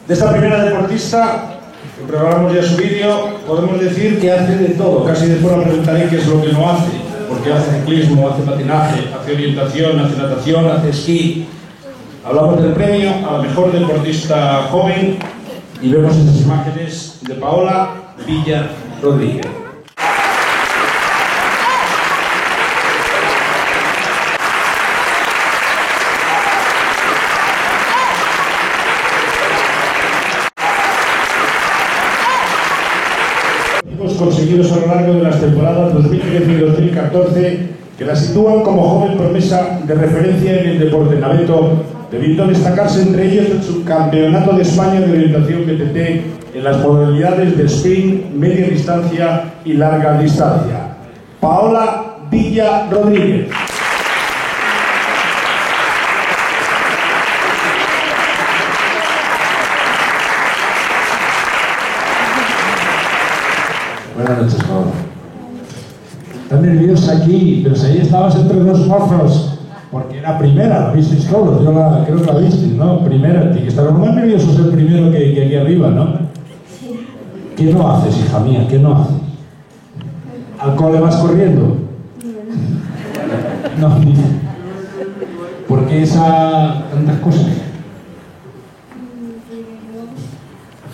De esta primera deportista, que preparamos ya su vídeo, podemos decir que hace de todo. Casi después le preguntaré qué es lo que no hace, porque hace ciclismo, hace patinaje, hace orientación, hace natación, hace esquí. Hablamos del premio a la mejor deportista joven y vemos esas imágenes de Paola Villa Rodríguez. Conseguidos a lo largo de las temporadas 2013 y 2014 que la sitúan como joven promesa de referencia en el deporte naveto, debiendo destacarse entre ellos el subcampeonato de España de orientación BTT en las modalidades de sprint, media distancia y larga distancia. Paola Villa Rodríguez. Buenas noches, Paola. Estás nerviosa aquí, pero si ahí estabas entre dos mozos, porque era primera, la visteis todos, creo que la visteis, ¿no? Primera, que estar más nervioso es el primero que aquí arriba, ¿no? Sí. ¿Qué no haces, hija mía? ¿Qué no haces? ¿Al cole vas corriendo? No, ¿por qué tantas cosas?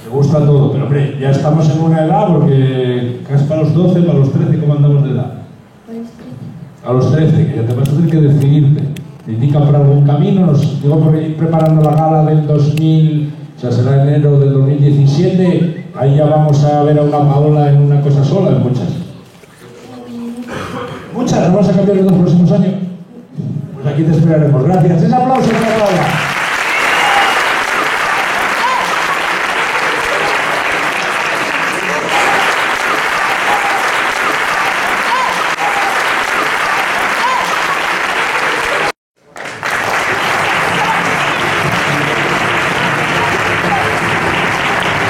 Me gusta todo, pero hombre, ya estamos en una edad porque casi para los 12, para los 13, ¿cómo andamos de edad? A los 13, que ya te vas a tener que decidirte. Te indican por algún camino, nos digo por ir preparando la gala del 2000, o sea, será enero del 2017, ahí ya vamos a ver a una Paola en una cosa sola, en muchas. Muchas, ¿nos vamos a cambiar en los próximos años? Pues aquí te esperaremos. Gracias. ¡Un aplauso para Paola!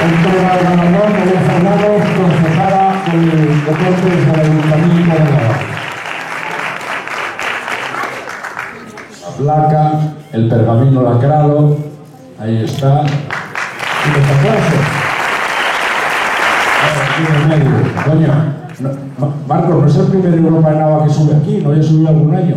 Entrega el galardón de los Fernados, concejala con deportes del Ayuntamiento de Navarra. La placa, el pergamino lacrado, ahí está. Y los aplausos. Aquí en el medio. Coño, Marcos, no es el primer Europa de Nava que sube aquí, ¿no? Ya subió algún año.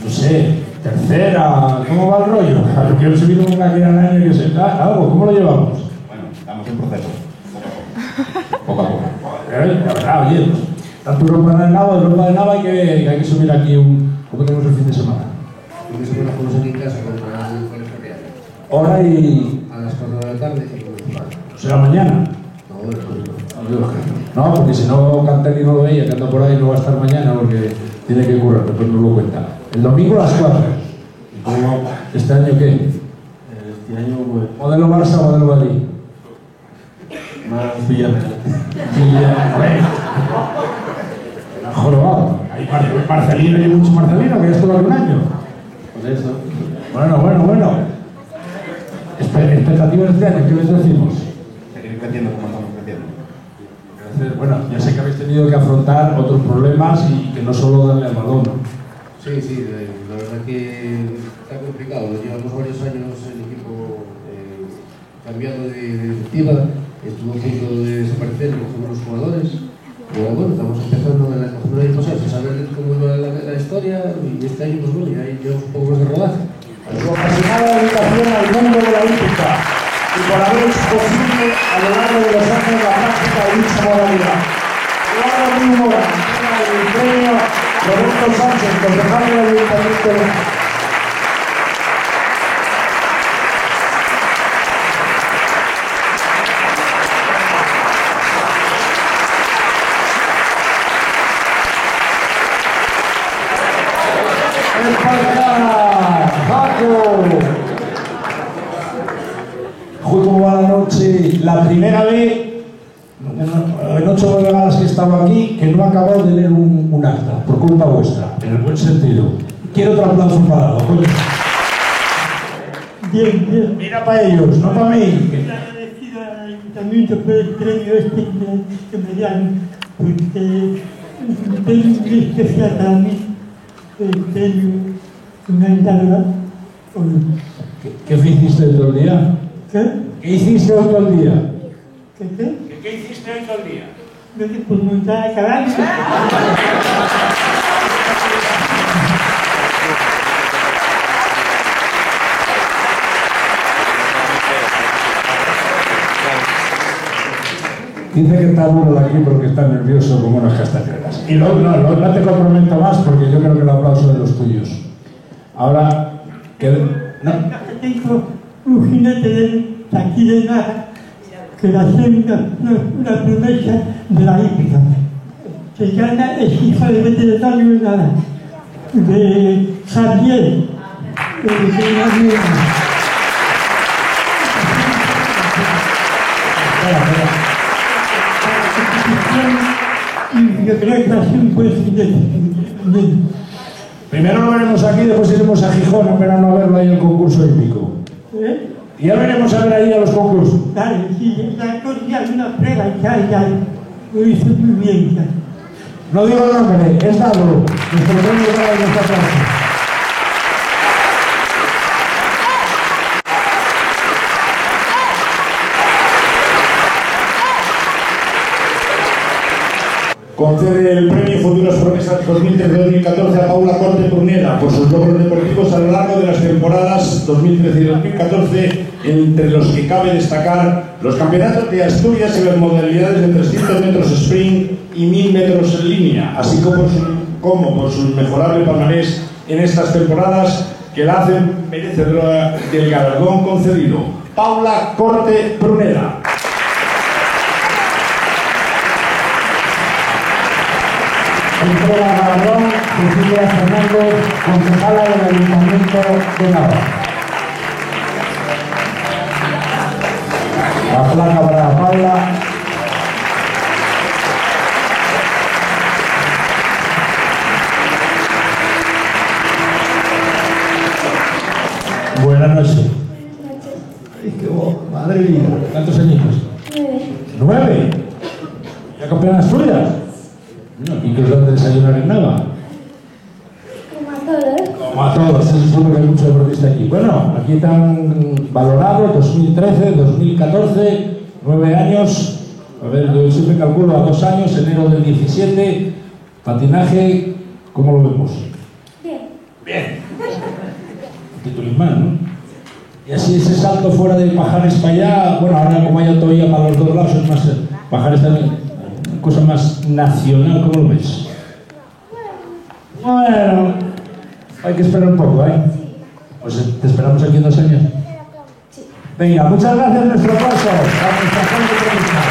No sé. Tercera, ¿cómo va el rollo? Quiero subir una que era el año que se da algo, ¿cómo lo llevamos? Bueno, estamos en proceso. Poco a poco. La verdad, oye, tanto Europa de Nava hay que subir aquí ¿cómo tenemos el fin de semana? El fin de semana jugamos aquí en casa contra el Ferroviario. Hora y... A las 4 de la tarde y comenzamos. ¿Será mañana? No, porque si no Canteri no lo veía, que anda por ahí, no va a estar mañana porque tiene que currar, después nos lo cuenta. El domingo a las 4. ¿Este año qué? Este año, pues, ¿Modelo Barça o modelo Madrid? más Villarreal. Villarreal. Jorobado. Hay Marcelino y mucho Marcelino, que ya estuvo hace un año. Por eso. Bueno. Expectativas de este año, ¿qué les decimos? Seguir creciendo como estamos creciendo. Bueno, ya sé que habéis tenido que afrontar otros problemas y que no solo darle al balón, ¿no? Sí, la verdad que está complicado. Llevamos varios años el equipo cambiando de directiva, estuvo a punto de desaparecer como los jugadores. Pero bueno, estamos empezando en la costumbre de cosas, a saber cómo va la historia y este año, pues bueno, ya llevamos un poco más de rodaje. Su apasionada dedicación al mundo de la hípica y por haber hecho posible a lo largo de los años la práctica de dicha modalidad. Ahora mismo entrega el premio Roberto Sánchez, concejal del Ayuntamiento de Navarra. ¿Cómo va la noche? La primera vez, en 8 galas que he estado aquí, que no he acabado de leer un acta, por culpa vuestra, en el buen sentido. Quiero otro aplauso para algo, coño. Bien. Mira para ellos, no para mí. Agradecido al Ayuntamiento por el premio que me dan, porque es muy especial para mí el premio que me han dado hoy. ¿Qué hiciste todo el día? ¿Qué hiciste hoy todo el día? ¿Qué hiciste hoy todo el día? Pues montar a caballo. Dice que está duro de aquí porque está nervioso como unas castañuelas. Y no te comprometo más porque yo creo que el aplauso de los tuyos. Ahora, que... No. Tengo un jinete de aquí de nada que va a ser una promesa de la hípica. Se llama El hijo de veterinario de nada, de Javier, de la Nueva. Yo creo que va a ser un buen jinete. Primero lo veremos aquí, después iremos a Gijón en verano a verlo ahí en el concurso hípico. Y ya veremos a ver ahí a los concursos. Claro, sí, ya conseguí una prueba, ya, lo hice muy bien, ya. No digo el nombre, es Dado, nuestro premio de nuestra clase. Concede el premio Futuras Promesas 2013-2014 a Paula Corte Pruneda por sus logros deportivos a lo largo de las temporadas 2013 y 2014, entre los que cabe destacar los campeonatos de Asturias en las modalidades de 300 metros sprint y 1000 metros en línea, así como por su mejorable palmarés en estas temporadas que la hacen merecedora del galardón concedido. Paula Corte Pruneda. Entrega galardón Cecilia Fernández, concejala del Ayuntamiento de Nava. La placa para Paula. Buenas noches. Ay, qué voz, madre mía. ¿Cuántos añitos? 9. ¿Ya campeona de Asturias? ¿Y qué os dan de desayunar en Nava? Como a todos. Como a todos, seguro que hay muchos deportistas aquí. Bueno, aquí están valorados 2013, 2014, 9 años. A ver, yo siempre calculo a 2 años, enero del 17. Patinaje, ¿cómo lo vemos? Bien. Bien. Titulismán, ¿no? Y así ese salto fuera de Pajares para allá, bueno, ahora como hay autovía para los dos lados, es más Pajares también. Cosa más nacional, ¿cómo lo ves? Bueno, hay que esperar un poco, ¿eh? Pues te esperamos aquí en 2 años. Venga, muchas gracias, nuestro aplauso a nuestra gente periodista.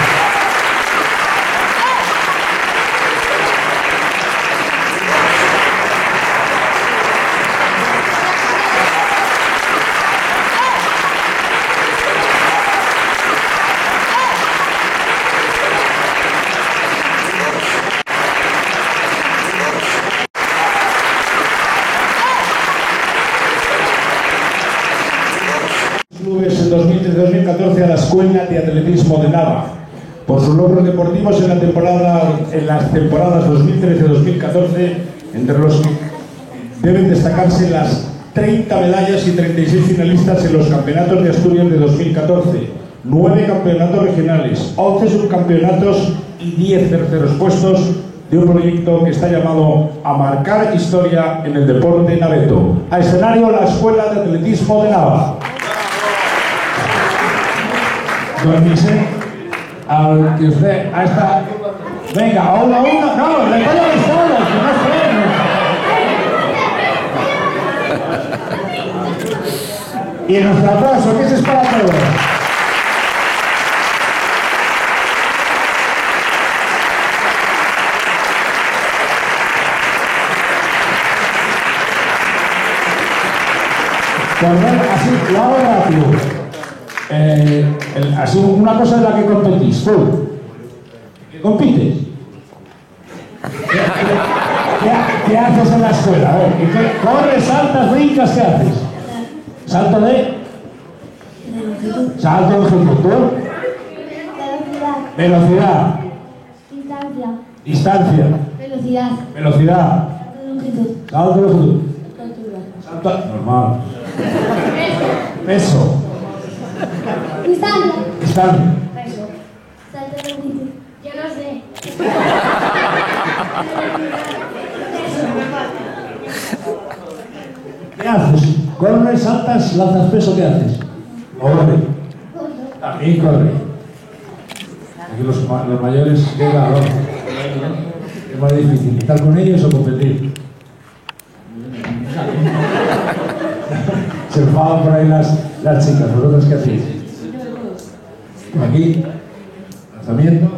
En 2013-2014 a la Escuela de Atletismo de Nava por sus logros deportivos en las temporadas 2013-2014, entre los que deben destacarse las 30 medallas y 36 finalistas en los campeonatos de Asturias de 2014, 9 campeonatos regionales, 11 subcampeonatos y 10 terceros puestos de un proyecto que está llamado a marcar historia en el deporte naveto. A escenario la Escuela de Atletismo de Nava. Don Vicente, al que usted, a esta... Venga, a uno, no, le voy a avisar, que no sé. Y nuestro aplauso, que ese es para todos. Así, lo hago rápido. Así, una cosa es la que competís, tú. ¿Qué compites? ¿Qué haces en la escuela? A ver, ¿corres, saltas, brincas? ¿Qué haces? ¿Salto de? Salto de longitud. Velocidad. Distancia. Velocidad. Salto de longitud. Salto normal. Peso. están? Eso. Salto de bici. Yo no sé. ¿Qué haces? ¿Corres, saltas, lanzas peso? ¿Qué haces? Corre. También corre. Aquí los mayores, qué calor. Es más difícil, ¿estar con ellos o competir? Se enfadan por ahí las chicas, ¿vosotros qué hacéis? Aquí, lanzamiento.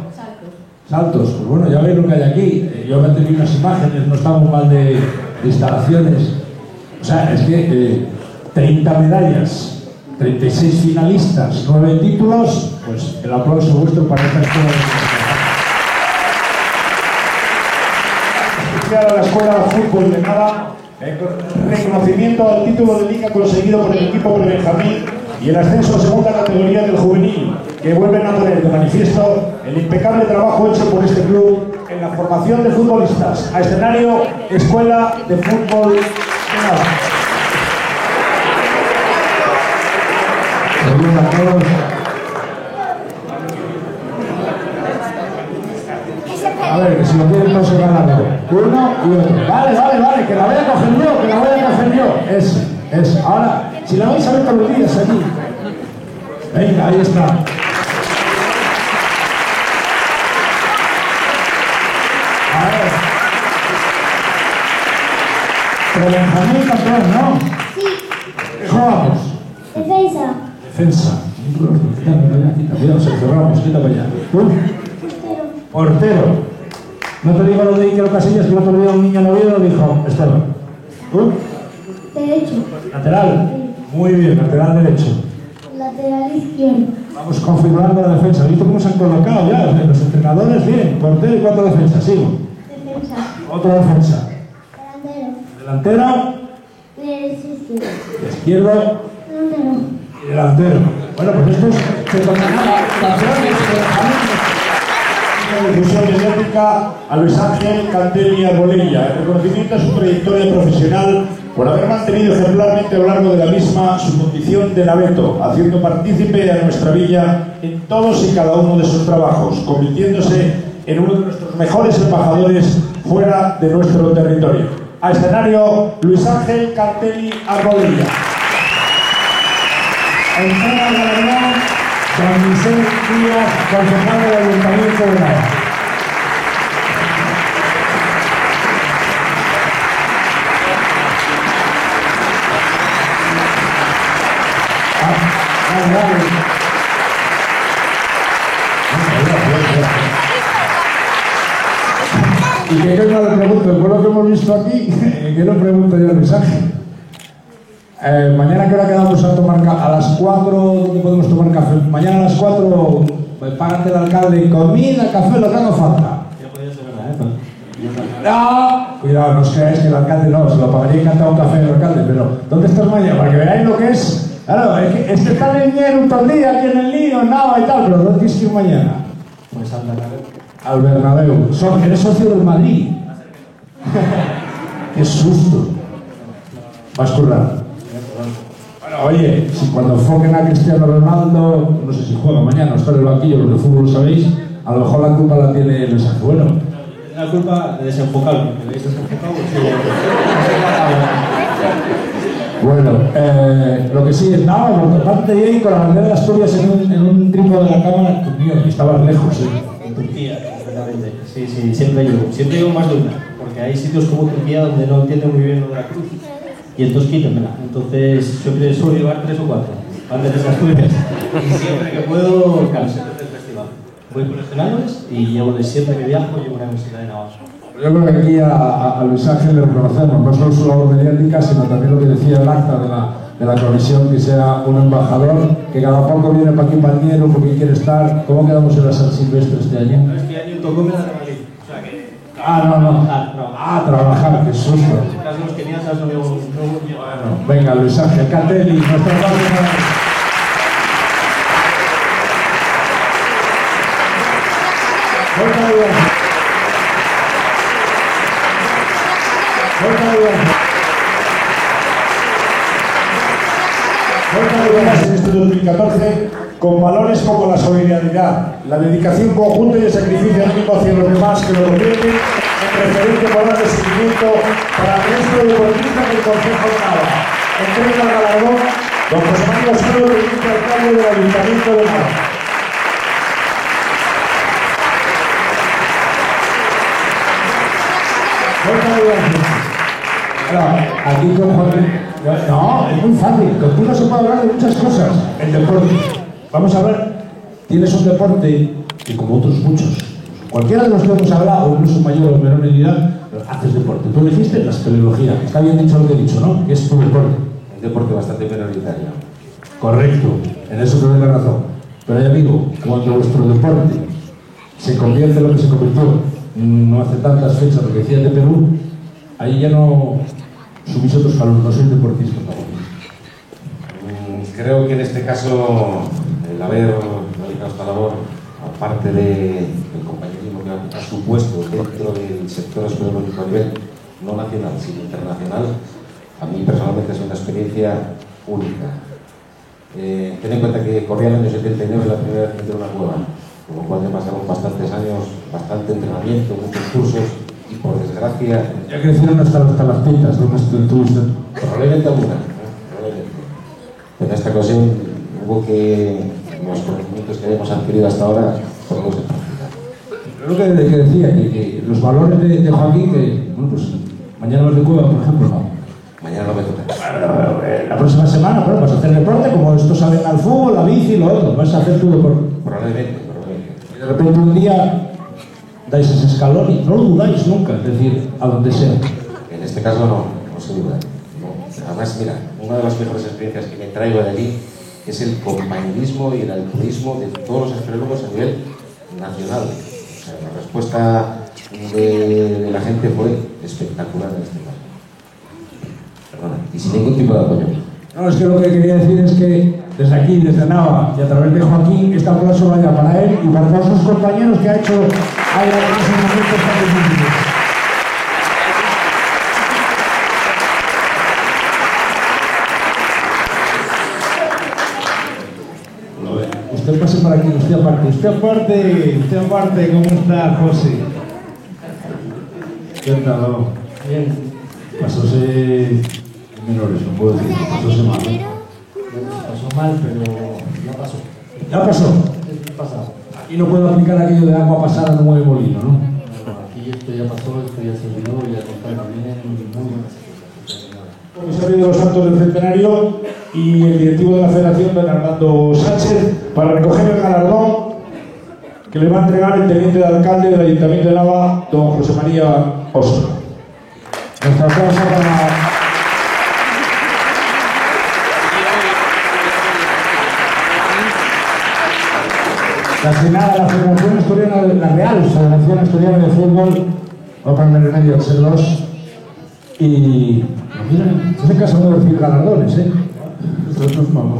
Saltos, pues bueno, ya veis lo que hay aquí. Yo me he tenido unas imágenes, no estamos mal de instalaciones. O sea, es que 30 medallas, 36 finalistas, 9 títulos, pues el aplauso vuestro para esta escuela de A la Escuela de Fútbol de Nava, reconocimiento al título de liga conseguido por el equipo Prebenjamín y el ascenso a segunda categoría del juvenil, que vuelven a poner de manifiesto el impecable trabajo hecho por este club en la formación de futbolistas. A escenario, Escuela de Fútbol de Nava. Saludos a todos. A ver, que si lo quieren no se van a ver. Uno y otro. Vale, que la voy a coger yo, Eso. Ahora, si la vais a ver todos los días aquí. Venga, ahí está. A ver. Prebenjamín campeón, ¿no? Sí. ¿Qué jugamos? Defensa. Defensa. Cuidado, se cerramos, quita para allá. Portero. No te digo lo de Iker Casillas, que el otro día un niño no vio, dijo Esteban. Derecho. Lateral. Muy bien, lateral derecho. Lateral izquierdo. Vamos configurando la defensa. ¿Visto cómo se han colocado ya? Los entrenadores, bien. Portero y 4 defensas. Sigo. Defensa. Otra defensa. Delantero. Delantero. Derecho izquierdo. Izquierdo. Delantero. Y delantero. Bueno, pues estos se combinaban campeones. Una difusión mediática a Luis Ángel Cantelli Arbolella, el reconocimiento a su trayectoria profesional por haber mantenido ejemplarmente a lo largo de la misma su condición de naveto, haciendo partícipe a nuestra villa en todos y cada uno de sus trabajos, convirtiéndose en uno de nuestros mejores embajadores fuera de nuestro territorio. A escenario, Luis Ángel Cantelli Arbolella. Entrega el galardón San Vicente Díaz, concejal del Ayuntamiento de Nava. Y que yo no le pregunto, por lo que hemos visto aquí, que no pregunto yo el mensaje. Mañana, ¿qué hora quedamos a tomar café? A las 4, ¿dónde podemos tomar café? Mañana a las 4, págate el alcalde, comida, café, lo que haga falta. Ya podría ser verdad, No, cuidado, no os creáis que el alcalde no, se lo pagaría encantado un café al alcalde, pero ¿dónde estás mañana? Para que veáis lo que es. Claro, es que está en Ñero todo el día aquí en el lío, en Nava y tal, pero ¿dónde tienes que ir mañana? Pues al Bernabéu. Al Bernabéu. ¿Eres socio del Madrid? Qué susto. Vas a currar. Bueno, oye, si cuando enfoquen a Cristiano Ronaldo, no sé si juega mañana, está en el banquillo, los de fútbol lo sabéis, a lo mejor la culpa la tiene el mensaje. Bueno. La culpa de desenfocarlo, que veis desenfocado, Bueno, lo que sí es nada, por parte de ahí con la bandera de Asturias en un trípode de la cámara, tu tío, que estabas lejos, en Turquía, exactamente. Sí, siempre llevo más de una, porque hay sitios como Turquía donde no entienden muy bien lo de la cruz. Y entonces quítenmela. Entonces siempre suelo llevar 3 o 4 banderas de Asturias. Y siempre que puedo, claro, siempre del festival. Voy coleccionándoles y llevo siempre que viajo, llevo una camiseta de Navarra. Yo creo que aquí a Luis Ángel le reconocemos no solo su labor mediática, sino también lo que decía el acta de la comisión, que sea un embajador, que cada poco viene para aquí para el Ñero porque quiere estar. ¿Cómo quedamos en la San Silvestre este año? Este año tocó me la de Madrid. O sea que... trabajar, qué susto. Casi los keniatas no llevo... Bueno, venga, Luis Ángel Cantelli, nuestro padre. En este 2014 con valores como la solidaridad, la dedicación conjunta y el sacrificio anímico hacia los demás, que lo convierten en referente moral de seguimiento para el resto de deportistas del Concejo de Nava. Entrega el galardón don José María Osoro, teniente alcalde del Ayuntamiento de Nava. Muchas gracias. Aquí con Juan... No, es muy fácil. Contigo se puede hablar de muchas cosas. El deporte. Vamos a ver. Tienes un deporte que, como otros muchos, cualquiera de los que hemos hablado, incluso mayor o menor medida, haces deporte. Tú elegiste la espeleología. Está bien dicho lo que he dicho, ¿no? Que es tu deporte. Un deporte bastante minoritario. Correcto. En eso te doy la razón. Pero ya digo, cuando vuestro deporte se convierte en lo que se convirtió no hace tantas fechas, lo que decías de Perú, ahí ya no subís otros calores, no sois deportistas tampoco. Creo que en este caso el haber realizado esta labor, aparte del compañerismo que ha supuesto dentro del sector espeleológico a nivel no nacional, sino internacional, a mí personalmente ha sido una experiencia única. Ten en cuenta que corría el año 79 la primera vez que entré en una cueva, con lo cual ya pasaron bastantes años, bastante entrenamiento, muchos cursos, y por desgracia... Ya crecieron hasta las pintas, ¿no? Probablemente alguna, probablemente. Pero en esta ocasión hubo que los conocimientos que habíamos adquirido hasta ahora ponerlos en práctica. Lo que decía, que los valores de Joaquín, que, bueno, pues mañana vas de cueva, por ejemplo, no. Mañana no me toca. Bueno, la próxima semana, bueno, vas a hacer deporte, como estos salen al fútbol, la bici y lo otro, vas a hacer tu deporte. Probablemente. Y de repente un día dais ese escalón y no lo dudáis nunca, es decir, a donde sea. En este caso no se duda. No. Además, mira, una de las mejores experiencias que me traigo de allí es el compañerismo y el altruismo de todos los espeleólogos a nivel nacional. O sea, la respuesta de la gente fue espectacular en este caso. Perdona, y sin ningún tipo de apoyo. No, es que lo que quería decir es que desde aquí, desde Nava y a través de Joaquín, esta aplauso vaya para él y para todos sus compañeros que ha hecho ahí en esos momentos tan difíciles. Usted pase para aquí, usted aparte, ¿cómo está, José? ¿Qué tal? Bien. Pasóse menores, no puedo decir, pasóse mal. Pasó mal, pero ya pasó. ¿Ya pasó? Es pasado. Aquí no puedo aplicar aquello de agua pasada no mueve molino, ¿no? Aquí esto ya pasó, esto ya se olvidó y al contrario, vienen muy buenas cosas. Comisario de los Santos del Centenario y el directivo de la Federación, don Armando Sánchez, para recoger el galardón que le va a entregar el teniente de alcalde del Ayuntamiento de Nava, don José María Osoro. Nuestra aplauso para... La asignada a la Federación Asturiana, la Real Federación Asturiana de Fútbol, va a poner en medio el ser 2. Y mira, en ese caso no decir galardones, ¿eh? Esto no es malo.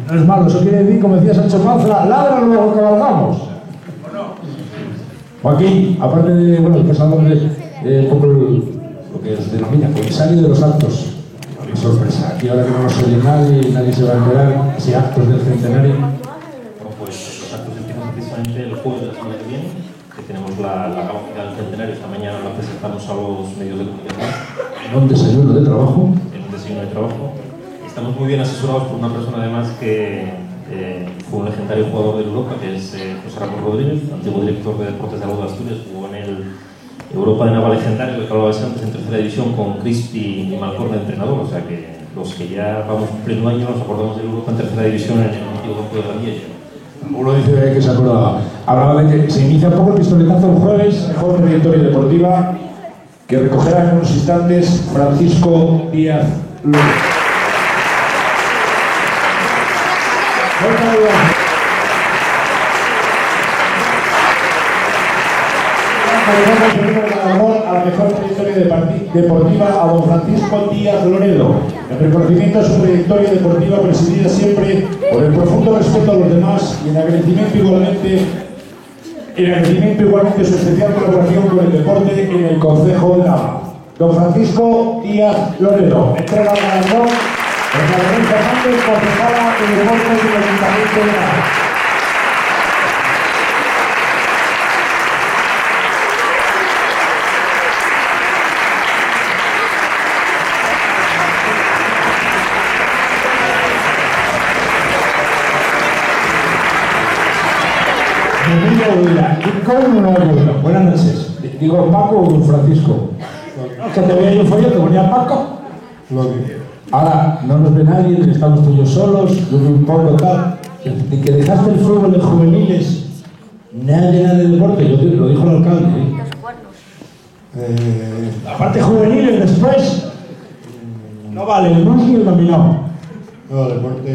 No es malo, eso quiere decir, como decía Sancho Panza, ladra luego cabalgamos. Joaquín, aparte de, bueno, el pasador de poco lo que se denomina comisario de los actos. Qué sorpresa, aquí ahora que no nos oye nadie se va a enterar si actos del centenario. Bueno, pues los actos empiezan precisamente el jueves de la semana que viene, que tenemos la gala del centenario. Esta mañana la presentamos a los medios de comunicación. En un desayuno de trabajo. En un desayuno de trabajo. Estamos muy bien asesorados por una persona además que fue un legendario jugador de Europa, que es José Ramón Rodríguez, antiguo director de deportes de Agua de Asturias, jugó en el Europa de Nava legendario, que hablaba antes en tercera división con Crispi y Malcorn de entrenador, o sea que los que ya vamos cumpliendo años nos acordamos del Europa en tercera división en el antiguo campo de Gandía. Uno dice que se acordaba. Hablaba de que se inicia un poco el pistoletazo el jueves, mejor trayectoria deportiva, que recogerá en unos instantes Francisco Díaz López. A la mejor trayectoria deportiva a don Francisco Díaz Loredo, en reconocimiento a su trayectoria deportiva presidida siempre por el profundo respeto a los demás y en agradecimiento igualmente su especial colaboración con el deporte en el Concejo de Nava. Don Francisco Díaz Loredo, entrega el galardón de la Lorenzo Sánchez, concejala de deportes del Ayuntamiento de Nava. Buenas noches. Digo Paco o Don Francisco. Que te veía yo follo, te ponía Paco. Ahora no nos ve nadie, estamos tú y yo solos, yo un poco tal. De que dejaste el fútbol en juveniles, nada de deporte, lo dijo el alcalde. La parte juveniles después, no vale, el más ni el dominó. No, deporte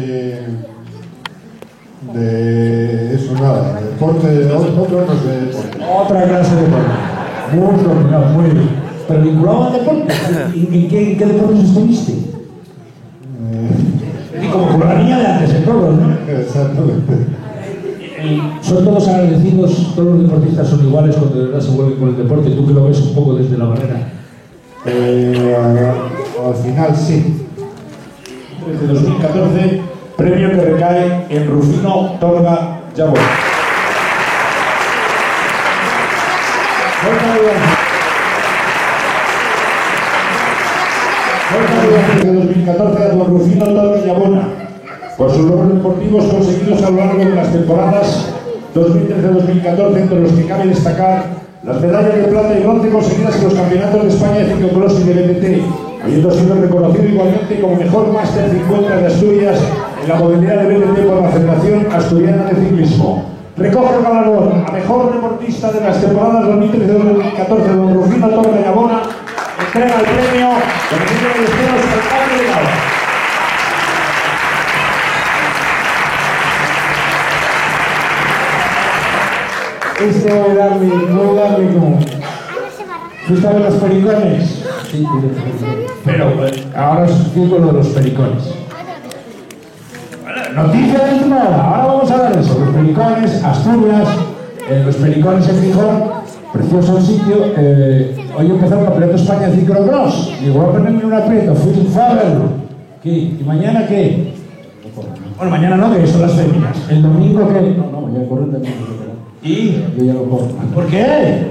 de eso nada, deporte de otro no sé deporte. Otra clase de deporte. Muy dominado, muy bien. Pero vinculado al deporte, ¿en qué deportes estuviste? Y como con la niña de antes, en todos, ¿no? Exactamente. Son todos agradecidos, todos los deportistas son iguales cuando de verdad se vuelven con el deporte. Tú que lo ves un poco desde la barrera. Al final sí. Desde 2014, premio que recae en Rufino Torga Yabona. Desde 2014 a don Rufino Torga Yabona por sus logros deportivos conseguidos a lo largo de las temporadas 2013-2014, entre los que cabe destacar las medallas de plata y bronce conseguidas en los campeonatos de España de ciclocross y de BTT, habiendo sido reconocido igualmente como mejor Máster 50 de Asturias en la modalidad de BTT por la Federación Asturiana de Ciclismo. Recoge el galardón a mejor deportista de las temporadas 2013-2014, don Rufino Torga Yabona. Entrega el premio del Ministerio de Destinos al de Gala. Esto voy a darle como... ¿Fuiste a ver los pericones? Sí, pero ahora os digo lo de los pericones. Noticia de última hora, ahora vamos a dar eso. Los pericones, Asturias, los pericones en Gijón, precioso el sitio. Hoy empezó el Campeonato de España de ciclocross. Digo, voy a ponerme un aprieto, fui a verlo. ¿Qué? ¿Y mañana qué? Bueno, mañana no, que son las féminas. ¿El domingo qué? No, mañana corren también. ¿Y? Yo ya lo corro. ¿Por qué?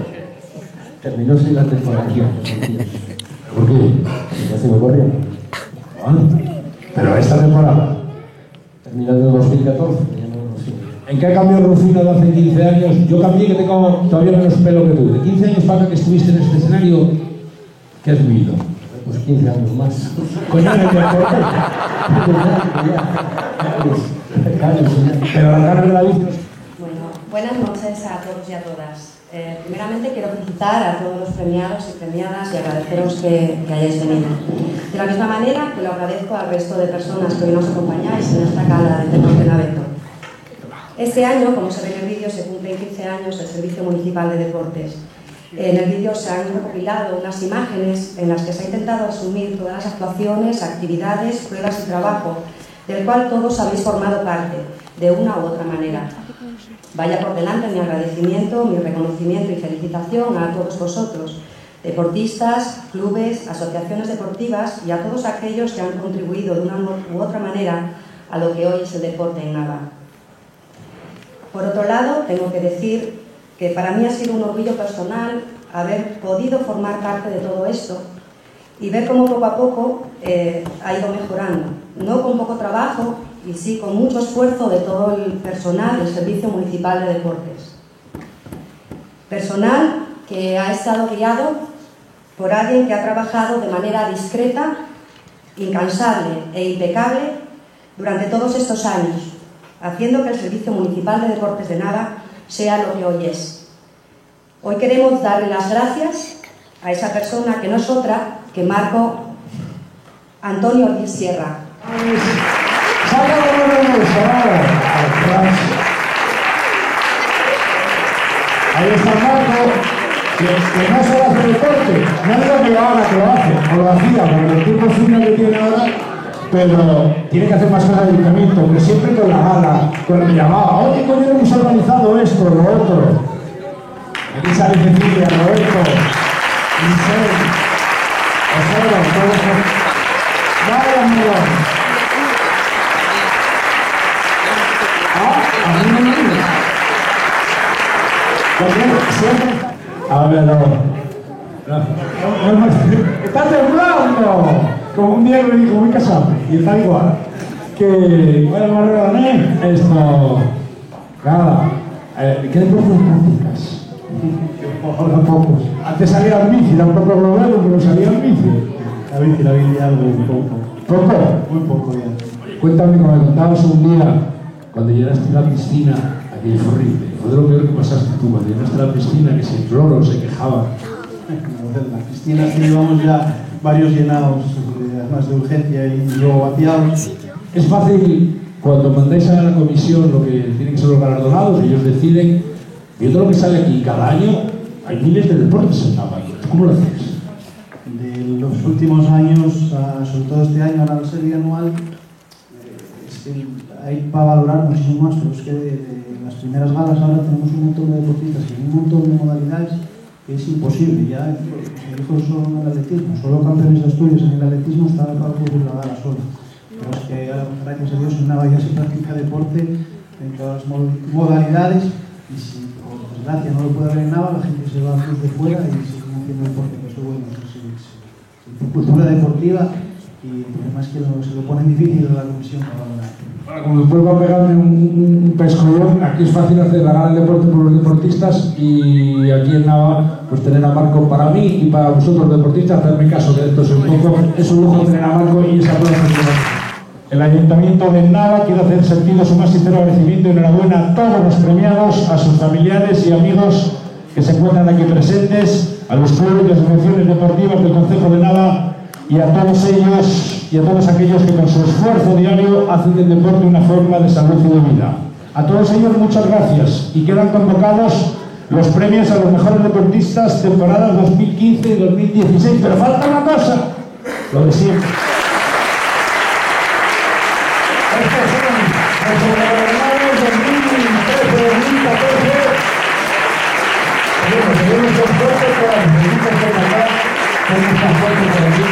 Terminó sin la temporada. ¿Por qué? Ya se me corrió. Pero esta temporada. Terminando en 2014, ya no lo sé. ¿En qué cambió Rufino de hace 15 años? Yo cambié, que tengo todavía menos pelo que tú. De 15 años para acá que estuviste en este escenario, ¿qué has vivido? Pues 15 años más. Coño, ¿me deporte? Pero las ganas de la bici. Bueno, buenas noches a todos y a todas. Primeramente quiero felicitar a todos los premiados y premiadas y agradeceros que hayáis venido. De la misma manera que lo agradezco al resto de personas que hoy nos acompañáis en esta gala del Deporte Naveto. Este año, como se ve en el vídeo, se cumplen 15 años del Servicio Municipal de Deportes. En el vídeo se han recopilado unas imágenes en las que se ha intentado asumir todas las actuaciones, actividades, pruebas y trabajo, del cual todos habéis formado parte, de una u otra manera. Vaya por delante mi agradecimiento, mi reconocimiento y felicitación a todos vosotros, deportistas, clubes, asociaciones deportivas y a todos aquellos que han contribuido de una u otra manera a lo que hoy es el deporte en Nava. Por otro lado, tengo que decir que para mí ha sido un orgullo personal haber podido formar parte de todo esto y ver cómo poco a poco ha ido mejorando, no con poco trabajo, y sí con mucho esfuerzo de todo el personal del Servicio Municipal de Deportes. Personal que ha estado guiado por alguien que ha trabajado de manera discreta, incansable e impecable durante todos estos años, haciendo que el Servicio Municipal de Deportes de Nava sea lo que hoy es. Hoy queremos darle las gracias a esa persona que no es otra que Marco Antonio Ortiz Sierra. Ahí está Marco, que no solo hace deporte, no digo que lo haga, que lo hace, o lo hacía, porque el tiempo fino que tiene ahora, pero tiene que hacer más cosas de ayuntamiento, que siempre con la gala, con el llamado, oye, coño, hemos organizado esto, lo otro. Aquí sale Cecilia, Roberto, Giselle, Osvaldo, todos. Vale, amigos. A ver, no. Está temblando. Como un día me dijo, muy casado. Y está igual. Que, bueno, esto. Nada. ¿Qué deportes practicas? Ahora pocos. Antes salía en bici, era un poco global, pero salía en bici. La bici algo un poco. ¿Poco? Muy poco ya. Cuéntame, como me contabas un día, cuando llegaste a la piscina, aquello fue horrible. Fue de lo peor que pasaste tú, cuando llegaste a la piscina, que si el cloro se quejaba. En la piscina sí llevamos ya varios llenados, además de urgencia y luego vaciados. Es fácil, cuando mandáis a la comisión lo que tienen que ser los galardonados, ellos deciden, viendo lo que sale aquí cada año, hay miles de deportes en Nava. ¿Cómo lo haces? De los últimos años, sobre todo este año, ahora la serie anual, es que hay para valorar muchísimo más, pero es que de las primeras galas ahora tenemos un montón de deportistas y un montón de modalidades que es imposible. Ya se dijo solo en el atletismo, solo campeones de Asturias en el atletismo estaba para cubrir la gala solo. Pero es que ahora, gracias a Dios, en Nava ya se practica deporte en todas las modalidades y si por desgracia no lo puede haber en Nava, la gente se va a cruz de fuera y se sigue haciendo deporte, que eso bueno, es cultura deportiva y el problema es que se lo pone difícil a la comisión para valorar. Bueno, como después va a pegarme un pescollón, aquí es fácil hacer la gala de deporte por los deportistas y aquí en Nava, pues tener a Marco para mí y para vosotros deportistas, hacerme caso de esto es un lujo tener a Marco y esa prueba. El Ayuntamiento de Nava quiere hacer sentido su más sincero agradecimiento y enhorabuena a todos los premiados, a sus familiares y amigos que se encuentran aquí presentes, a los clubes y asociaciones deportivas del Concejo de Nava y a todos ellos y a todos aquellos que con su esfuerzo diario hacen del deporte una forma de salud y de vida. A todos ellos muchas gracias y quedan convocados los premios a los mejores deportistas temporadas 2015 y 2016, pero falta una cosa, lo de siempre. Estos son los galardonados 2013-2014. Seguimos con fuerte por las preguntas que acá, con esta fuerte por aquí.